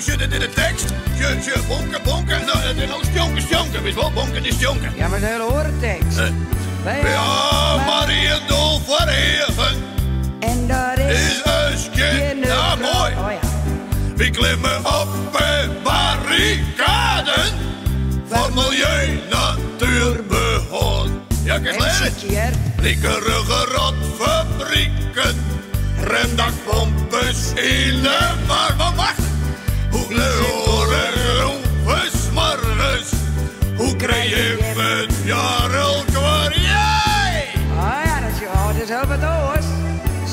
zit het in de tekst. Je, bonken. Nou, het is nog sjonken. Weet wel, bonken is sjonken. Ja, maar de hele horentekst. Ja, Marie en Dolf verheven. En daar is een kind. Ja, mooi. Oh ja. We klimmen op barricaden. Voor milieu, natuur, behoud. Ja, kijk leren. Likkerige rotfabrieken. Remdakpompes in de mar. Maar wacht. Hoe horen morgens? Hoe krijg je het jaar elk jij? Oh ja, dat is heel wat oors.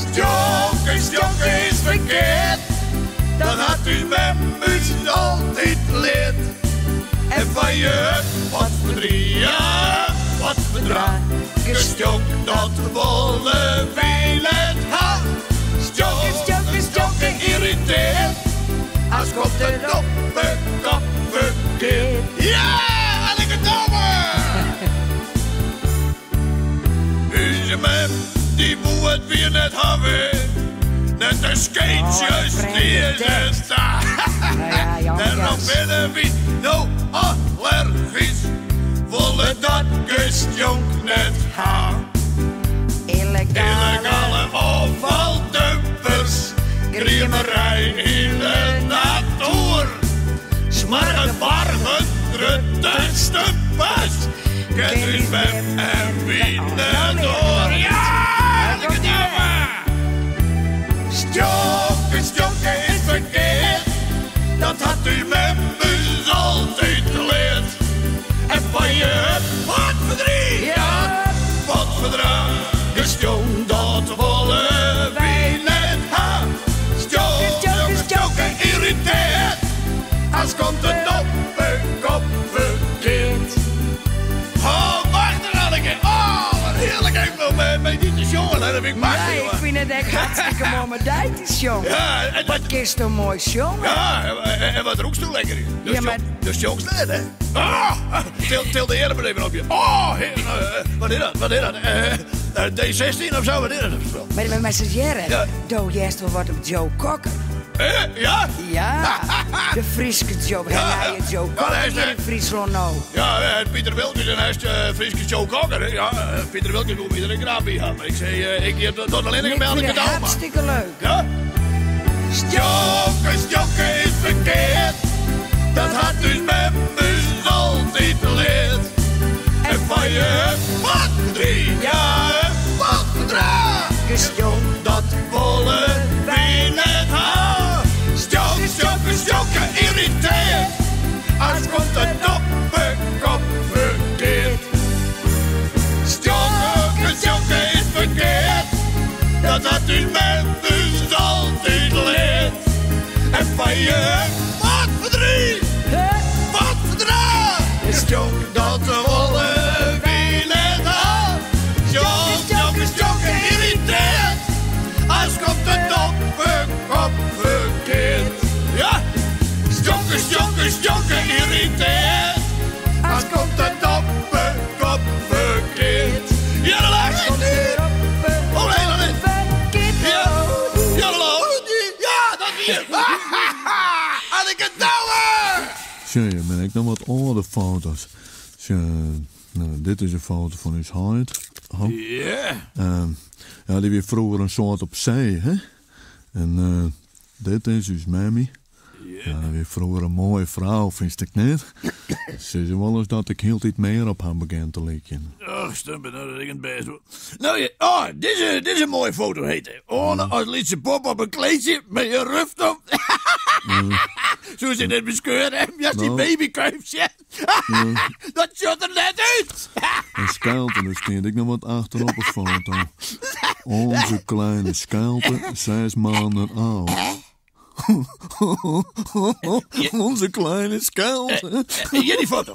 Stjonken is verkeerd. Dan had u met muziek altijd leerd. En van je wat verdriet, ja, wat verdraag. Gestjonk dat wollen veel het haar. Stjonken irriteert. Als komt het op een kop verkeerd. Ja, had ik het over! Deze mem, die moet het weer net hebben. Net de skatejes die is er staan. Daarom binnen wie nou allergisch. Wollen dat gestjonk net gaan. Illegale afvaldumpers. Cremerij in de natuur. Smarre barven, druttenste pas. Kent u met en wie door. Ja, ik het Stjonken is verkeerd. Dat had u met me altijd geleerd. En van je wat verdriet, ja, wat verdraag. Gestjonk dat wollen wij net ha. Stjonken irriteert. Als komt het op een kop verkeerd. Oh, wacht er al een keer. Oh, wat heerlijk. Ik wil mij niet te jongen. Dat heb ik maar. Nee, ik vind het echt hartstikke mooi, maar dat is jong. Ja, en wat is toch mooi jongen? Ja, en wat rookst zo lekker is. Dus ja, maar... Dus jongens, hè? Ah, til de heren maar even op je. Oh, wat is dat? D16 of zo, wat is dat? Maar ze zeggen, doe je eerst wel wat op Joe Cocker. Ja? Ja, de Friese Joe. Ja, hij is Joe Cocker hier in Friesland nou. Ja, Pieter Wilkens en hij is de Friese Joe Cocker. Ja, Pieter Wilkens moet weer een grapje hebben. Maar ik zei, ik heb tot alleen een gemeld. Ik vind het hartstikke leuk. Ja? Stjonken is verkeerd. Dat had dus met me altijd geleerd. En van je wat verdriet, ja, wat verdraag. Gestjonk dat wollen wij net haar. Stjonken irriteert. Als komt het op een kop verkeerd. Stjonken is verkeerd. Dat had u met me altijd geleerd. En van je wat verdriet, wat verdraag. Stjonk dat wollen wij net haar. Stjonken irriteert. Als komt het op een kop verkeerd. Ja, stjonken irriteert. Als komt het op een kop verkeerd. Ja, dat laat ik niet. Oh nee, dat is. Ja, dat hier. Had ik het nou? Zie, ben ik nog wat oude foto's. Nou, dit is een foto van uw huid. Ja. Ja, die weer vroeger een soort op zee, hè? En dit is uw mammy. Ja, weer vroeger een mooie vrouw, vind ik niet? Ze zei wel eens dat ik heel iets meer op haar begin te lijken. Ach, stumpen, dat is het best. Nou, ja, dit is een mooie foto, heet het. Oh, als liet ze pop op een kleedje met je ruft op. Zo ze net beskeurd hebben, als die babykuifje. Dat shot er net uit. En Skelte, daar stond ik nog wat achter op een foto. Onze kleine Skelte, 6 maanden oud. Onze kleine Skelte. Hier die foto.